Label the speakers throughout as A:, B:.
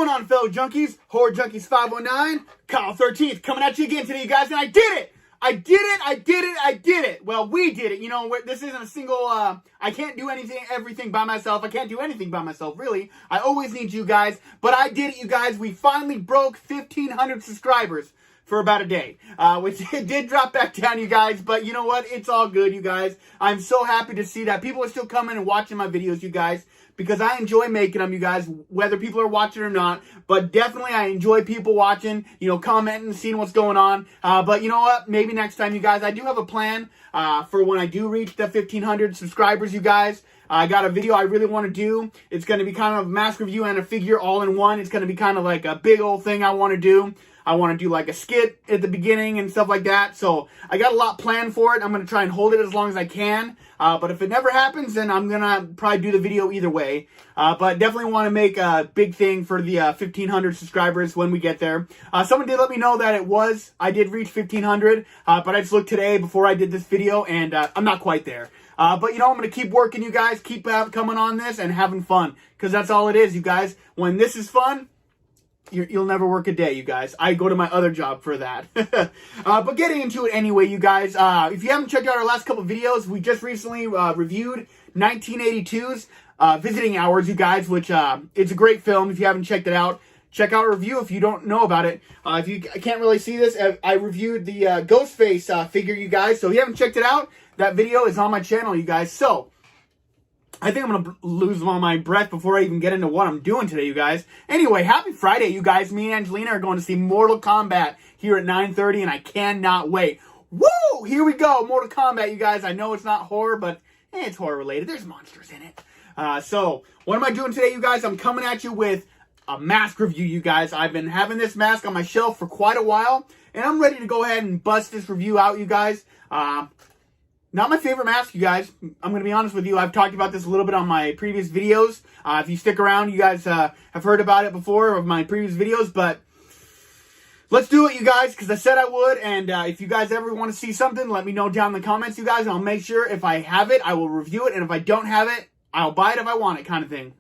A: on, fellow junkies? Horror Junkies 519, Kyle 13th, coming at you again today, you guys, and I did it! I did it! Well, we did it. You know, this isn't a single, I can't do everything by myself. I can't do anything by myself, really. I always need you guys, but I did it, you guys. We finally broke 1,500 subscribers for about a day, which it did drop back down, you guys, but you know what? It's all good, you guys. I'm so happy to see that people are still coming and watching my videos, you guys, because I enjoy making them, you guys, whether people are watching or not. But definitely I enjoy people watching, you know, commenting, seeing what's going on. But you know what? Maybe next time, you guys. I do have a plan for when I do reach the 1,500 subscribers, you guys. I got a video I really want to do. It's going to be kind of a mask review and a figure all in one. It's going to be kind of like a big old thing I want to do. I want to do like a skit at the beginning and stuff like that. So I got a lot planned for it. I'm going to try and hold it as long as I can. But if it never happens, then I'm going to probably do the video either way. But definitely want to make a big thing for the 1,500 subscribers when we get there. Someone did let me know that I did reach 1,500. But I just looked today before I did this video, and I'm not quite there. But, you know, I'm going to keep working, you guys. Keep coming on this and having fun. Because that's all it is, you guys. When this is fun, you'll never work a day, you guys. I go to my other job for that. But getting into it anyway, you guys. If you haven't checked out our last couple videos, we just recently reviewed 1982's Visiting Hours, you guys, which it's a great film. If you haven't checked it out, check out a review if you don't know about it. If you can't really see this, I reviewed the Ghostface figure, you guys. So if you haven't checked it out, that video is on my channel, you guys. So I think I'm going to lose all my breath before I even get into what I'm doing today, you guys. Anyway, happy Friday, you guys. Me and Angelina are going to see Mortal Kombat here at 9:30, and I cannot wait. Woo! Here we go, Mortal Kombat, you guys. I know it's not horror, but it's horror-related. There's monsters in it. So, what am I doing today, you guys? I'm coming at you with a mask review, you guys. I've been having this mask on my shelf for quite a while, and I'm ready to go ahead and bust this review out, you guys. Not my favorite mask, you guys. I'm going to be honest with you. I've talked about this a little bit on my previous videos. If you stick around, you guys have heard about it before of my previous videos. But let's do it, you guys, because I said I would. And if you guys ever want to see something, let me know down in the comments, you guys. And I'll make sure if I have it, I will review it. And if I don't have it, I'll buy it if I want it, kind of thing.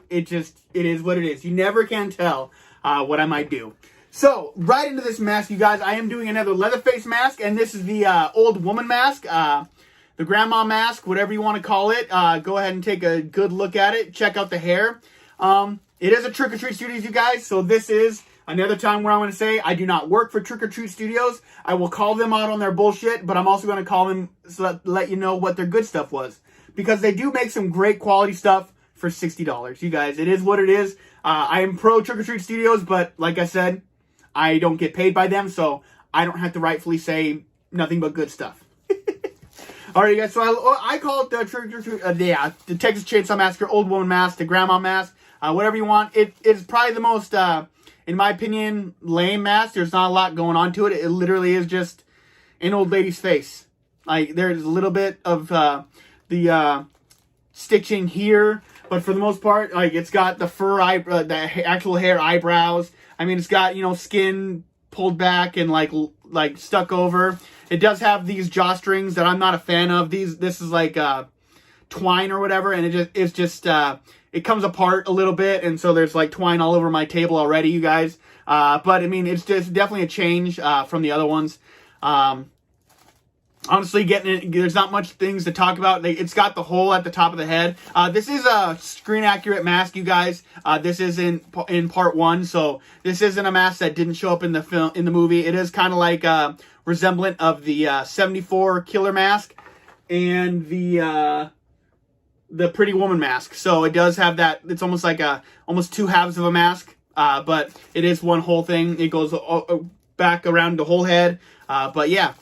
A: It is what it is. You never can tell what I might do. So, right into this mask, you guys. I am doing another Leatherface mask. And this is the old woman mask. The grandma mask, whatever you want to call it. Go ahead and take a good look at it. Check out the hair. It is a Trick or Treat Studios, you guys. So this is another time where I'm going to say I do not work for Trick or Treat Studios. I will call them out on their bullshit, but I'm also going to call them so let you know what their good stuff was. Because they do make some great quality stuff for $60, you guys. It is what it is. I am pro Trick or Treat Studios, but like I said, I don't get paid by them, so I don't have to rightfully say nothing but good stuff. Alright, guys, so I call it the the Texas Chainsaw Massacre, Old Woman Mask, the Grandma Mask, whatever you want. It's probably the most, in my opinion, lame mask. There's not a lot going on to it. It literally is just an old lady's face. Like, there's a little bit of the stitching here, but for the most part, like, it's got the fur, the actual hair eyebrows. I mean, it's got, you know, skin pulled back and like stuck over. It does have these jawstrings that I'm not a fan of. This is like twine or whatever, and it's just it comes apart a little bit, and so there's like twine all over my table already, you guys. But I mean, it's just definitely a change from the other ones. Honestly, there's not much things to talk about. It's got the hole at the top of the head. This is a screen accurate mask, you guys. This is in part 1, so this isn't a mask that didn't show up in the movie. It is kind of like resemblant of the 74 killer mask and the Pretty Woman mask. So it does have that. It's almost like almost two halves of a mask, but it is one whole thing. It goes back around the whole head. But yeah.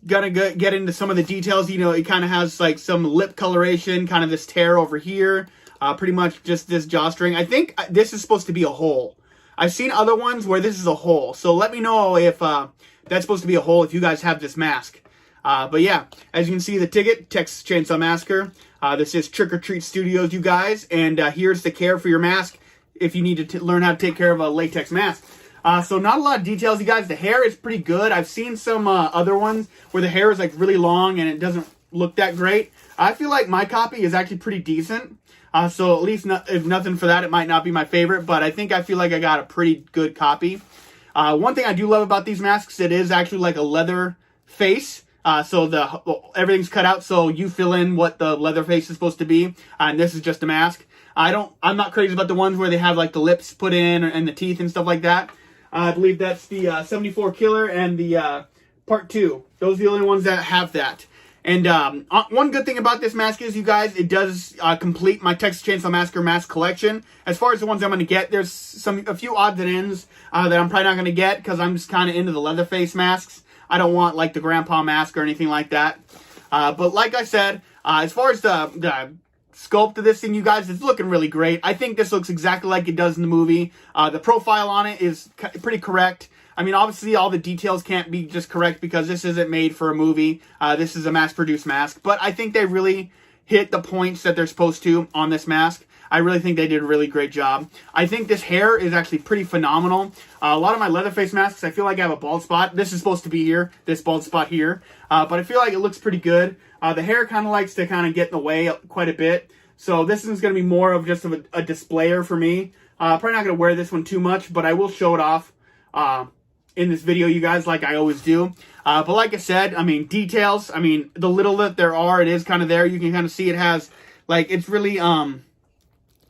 A: Gonna get into some of the details. You know, it kind of has like some lip coloration, kind of this tear over here, pretty much just this jawstring. I think this is supposed to be a hole. I've seen other ones where this is a hole, so let me know if that's supposed to be a hole if you guys have this mask. But yeah, as you can see, the ticket, Texas Chainsaw Massacre. This is Trick or Treat Studios, you guys, and here's the care for your mask if you need to learn how to take care of a latex mask. So not a lot of details, you guys. The hair is pretty good. I've seen some other ones where the hair is like really long and it doesn't look that great. I feel like my copy is actually pretty decent. So at least if nothing for that, it might not be my favorite, but I feel like I got a pretty good copy. One thing I do love about these masks, it is actually like a leather face. So everything's cut out, so you fill in what the leather face is supposed to be. And this is just a mask. I'm not crazy about the ones where they have like the lips put in and the teeth and stuff like that. I believe that's the 74 Killer and the Part 2. Those are the only ones that have that. And one good thing about this mask is, you guys, it does complete my Texas Chainsaw Massacre mask collection. As far as the ones I'm going to get, there's a few odds and ends that I'm probably not going to get because I'm just kind of into the Leatherface masks. I don't want like the Grandpa mask or anything like that. But like I said, as far as the sculpt of this thing, you guys, it's looking really great. I think this looks exactly like it does in the movie. The profile on it is pretty correct. I mean, obviously, all the details can't be just correct because this isn't made for a movie. This is a mass-produced mask. But I think they really hit the points that they're supposed to on this mask. I really think they did a really great job. I think this hair is actually pretty phenomenal. A lot of my Leatherface masks, I feel like I have a bald spot. This is supposed to be here, this bald spot here. But I feel like it looks pretty good. The hair kind of likes to kind of get in the way quite a bit. So this is going to be more of just a displayer for me. Probably not going to wear this one too much, but I will show it off in this video, you guys, like I always do. But like I said, I mean, details, I mean, the little that there are, it is kind of there. You can kind of see it has, like, it's really,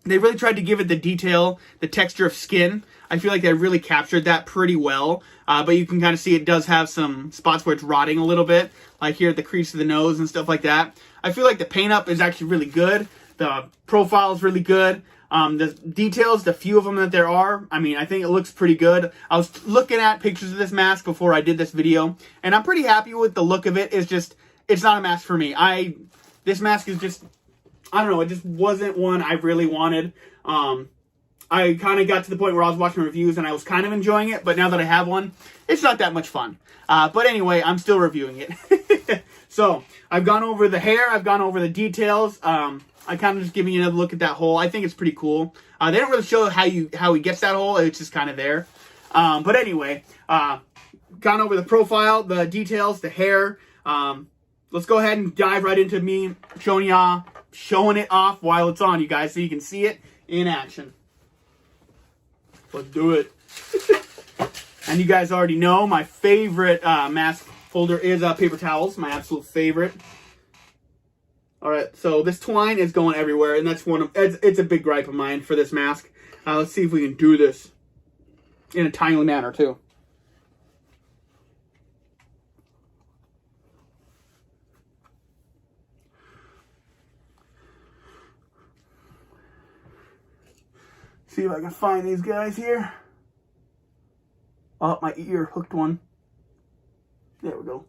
A: they really tried to give it the detail, the texture of skin. I feel like they really captured that pretty well. But you can kind of see it does have some spots where it's rotting a little bit, like here at the crease of the nose and stuff like that. I feel like the paint up is actually really good. The profile is really good. The details, the few of them that there are, I mean, I think it looks pretty good. I was looking at pictures of this mask before I did this video, and I'm pretty happy with the look of it. It's just, it's not a mask for me. This mask is just, I don't know, it just wasn't one I really wanted. I kind of got to the point where I was watching reviews and I was kind of enjoying it, but now that I have one, it's not that much fun. But anyway, I'm still reviewing it. So, I've gone over the hair, I've gone over the details, I kind of just giving you another look at that hole. I think it's pretty cool. They don't really show how he gets that hole. It's just kind of there. But anyway, gone over the profile, the details, the hair. Let's go ahead and dive right into me showing it off while it's on, you guys, so you can see it in action. Let's do it. And you guys already know my favorite mask folder is paper towels, my absolute favorite. Alright, so this twine is going everywhere, and that's it's a big gripe of mine for this mask. Let's see if we can do this in a timely manner, too. See if I can find these guys here. Oh, my ear hooked one. There we go.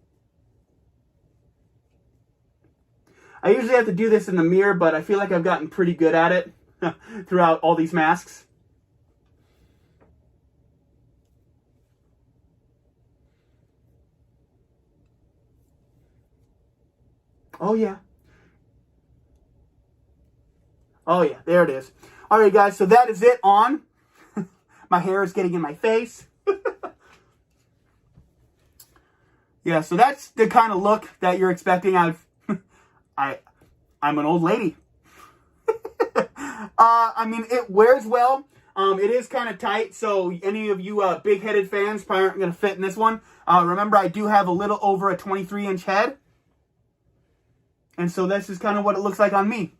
A: I usually have to do this in the mirror, but I feel like I've gotten pretty good at it throughout all these masks. Oh, yeah. Oh, yeah. There it is. All right, guys. So that is it on. My hair is getting in my face. Yeah, so that's the kind of look that you're expecting. I'm an old lady. I mean, it wears well. It is kind of tight, so any of you big-headed fans probably aren't going to fit in this one. Remember, I do have a little over a 23-inch head. And so this is kind of what it looks like on me.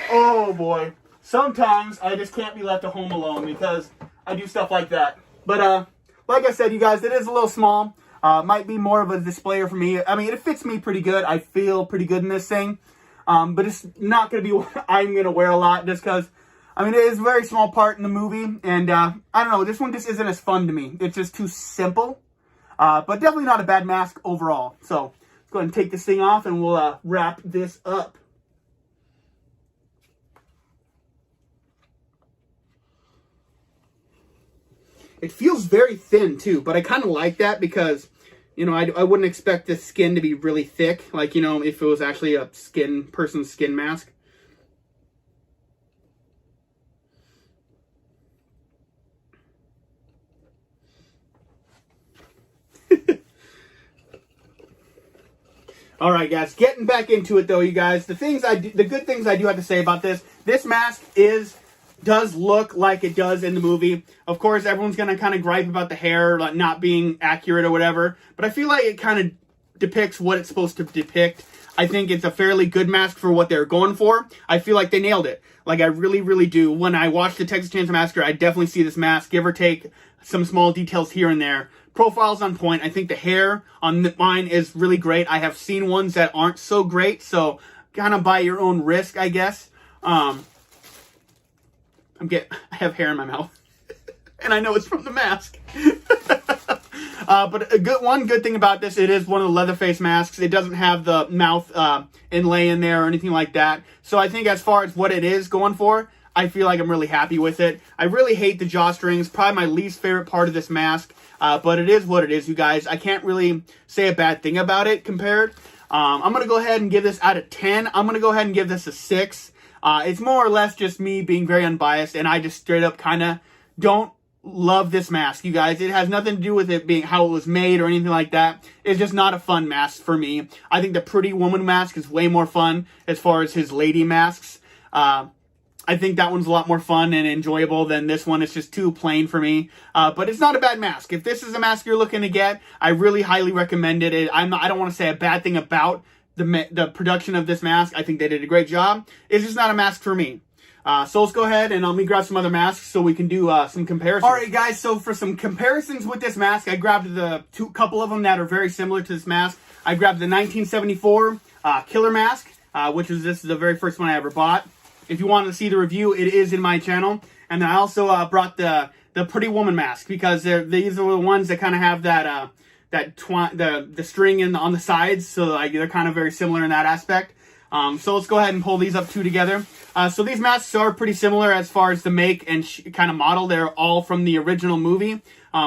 A: Oh boy. Sometimes I just can't be left at home alone because I do stuff like that. But like I said, you guys, it is a little small. Might be more of a displayer for me. I mean, it fits me pretty good. I feel pretty good in this thing. But it's not going to be what I'm going to wear a lot just because I mean, it is a very small part in the movie, and I don't know, this one just isn't as fun to me. It's just too simple, but definitely not a bad mask overall. So let's go ahead and take this thing off, and we'll wrap this up. It feels very thin, too, but I kind of like that because, you know, I wouldn't expect the skin to be really thick, like, you know, if it was actually a person's skin mask. All right, guys, getting back into it, though, you guys. The good things I do have to say about this mask does look like it does in the movie. Of course, everyone's going to kind of gripe about the hair like, not being accurate or whatever, but I feel like it kind of depicts what it's supposed to depict. I think it's a fairly good mask for what they're going for. I feel like they nailed it. Like, I really, really do. When I watch the Texas Chainsaw Massacre, I definitely see this mask, give or take some small details here and there. Profile's on point. I think the hair on mine is really great. I have seen ones that aren't so great, so kind of by your own risk, I guess. I have hair in my mouth, and I know it's from the mask. But one good thing about this, it is one of the Leatherface masks. It doesn't have the mouth inlay in there or anything like that. So I think as far as what it is going for, I feel like I'm really happy with it. I really hate the jawstrings. Probably my least favorite part of this mask. But it is what it is, you guys. I can't really say a bad thing about it compared. I'm going to go ahead and give this out of 10. I'm going to go ahead and give this a 6. It's more or less just me being very unbiased, and I just straight up kind of don't love this mask, you guys. It has nothing to do with it being how it was made or anything like that. It's just not a fun mask for me. I think the Pretty Woman mask is way more fun as far as his lady masks. I think that one's a lot more fun and enjoyable than this one. It's just too plain for me. But it's not a bad mask. If this is a mask you're looking to get, I really highly recommend it. I don't want to say a bad thing about the production of this mask. I think they did a great job. It's just not a mask for me. So let's go ahead and let me grab some other masks so we can do some comparisons. All right, guys. So for some comparisons with this mask, I grabbed the couple of them that are very similar to this mask. I grabbed the 1974 Killer Mask, this is the very first one I ever bought. If you want to see the review, it is in my channel. And then I also brought the Pretty Woman mask because these are the ones that kind of have that the string on the sides, so like they're kind of very similar in that aspect. So let's go ahead and pull these up two together. So these masks are pretty similar as far as the make and kind of model. They're all from the original movie.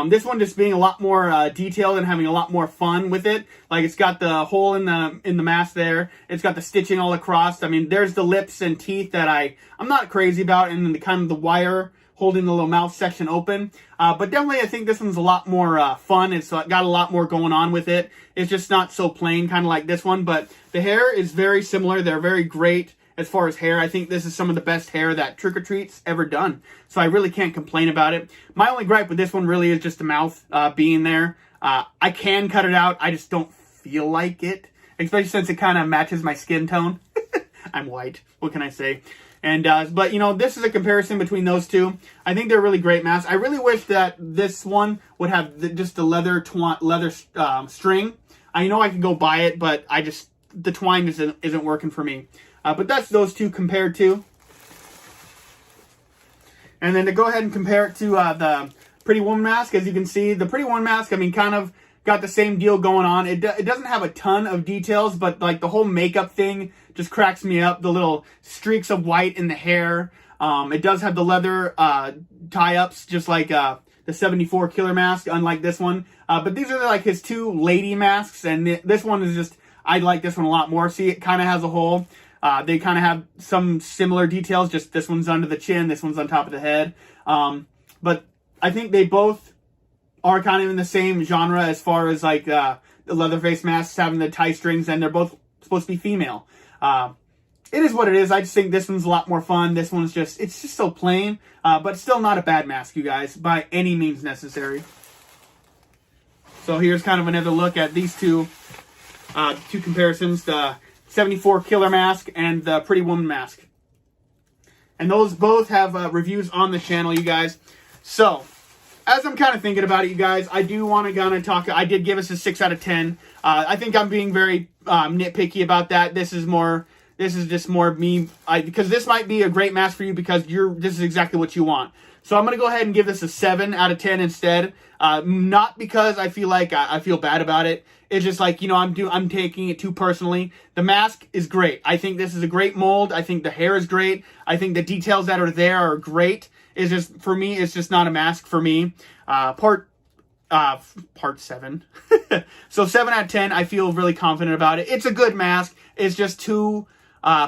A: This one just being a lot more detailed and having a lot more fun with it. Like it's got the hole in the mask there. It's got the stitching all across. I mean, there's the lips and teeth that I'm not crazy about, and then the kind of the wire holding the little mouth section open. But definitely I think this one's a lot more fun. It's got a lot more going on with it. It's just not so plain, kind of like this one. But the hair is very similar. They're very great as far as hair. I think this is some of the best hair that Trick or Treat's ever done. So I really can't complain about it. My only gripe with this one really is just the mouth being there. I can cut it out. I just don't feel like it. Especially since it kind of matches my skin tone. I'm white. What can I say? And but you know, this is a comparison between those two. I think they're really great masks. I really wish that this one would have just the leather string. I know I could go buy it, but the twine isn't working for me. But that's those two compared to. And then to go ahead and compare it to the Pretty Woman mask, as you can see, the Pretty Woman mask, I mean, kind of got the same deal going on. It doesn't have a ton of details, but like the whole makeup thing just cracks me up. The little streaks of white in the hair. It does have the leather tie-ups, just like the 74 Killer Mask, unlike this one. But these are like his two lady masks, and this one is just, I like this one a lot more. See, it kind of has a hole. They kind of have some similar details, just this one's under the chin, this one's on top of the head. But I think they both are kind of in the same genre as far as like the Leatherface masks having the tie strings, and they're both supposed to be female. It is what it is. I just think this one's a lot more fun. This one's it's just so plain, but still not a bad mask, you guys, by any means necessary. So here's kind of another look at these two comparisons, the 74 Killer Mask and the Pretty Woman Mask. And those both have reviews on the channel, you guys. So, as I'm kind of thinking about it, you guys, I do want to kind of talk. I did give us a 6 out of 10. I think I'm being very nitpicky about that. This is more This is just more of me, because this might be a great mask for you because this is exactly what you want. So I'm going to go ahead and give this a 7 out of 10 instead. Not because I feel like I feel bad about it. It's just like, you know, I'm taking it too personally. The mask is great. I think this is a great mold. I think the hair is great. I think the details that are there are great. It's just, for me, it's just not a mask for me. Part 7. So 7 out of 10, I feel really confident about it. It's a good mask. It's just too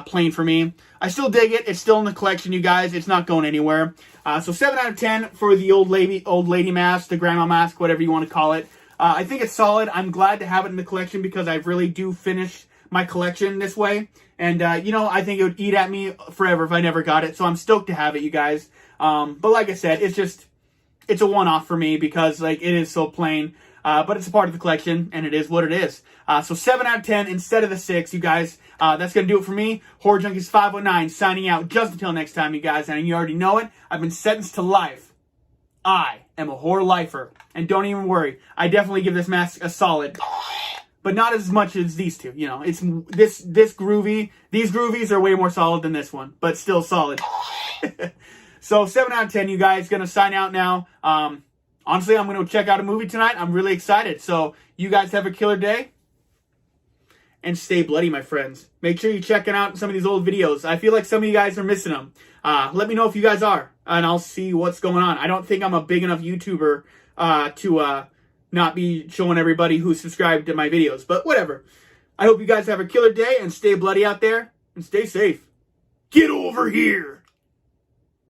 A: plain for me. I still dig it. It's still in the collection, you guys. It's not going anywhere. So 7 out of 10 for the old lady mask, the grandma mask, whatever you want to call it. I think it's solid. I'm glad to have it in the collection because I really do finish my collection this way. And, you know, I think it would eat at me forever if I never got it. So I'm stoked to have it, you guys. But like I said, it's a one-off for me because, like, it is so plain. But it's a part of the collection, and it is what it is. So 7 out of 10 instead of the 6, you guys. That's going to do it for me. Horror Junkies 509 signing out just until next time, you guys. And you already know it. I've been sentenced to life. I am a horror lifer. And don't even worry. I definitely give this mask a solid. But not as much as these two. You know, it's this groovy. These groovies are way more solid than this one. But still solid. So 7 out of 10, you guys. Going to sign out now. Honestly, I'm going to check out a movie tonight. I'm really excited. So you guys have a killer day. And stay bloody, my friends. Make sure you're checking out some of these old videos. I feel like some of you guys are missing them. Let me know if you guys are. And I'll see what's going on. I don't think I'm a big enough YouTuber to not be showing everybody who's subscribed to my videos. But whatever. I hope you guys have a killer day. And stay bloody out there. And stay safe. Get over here.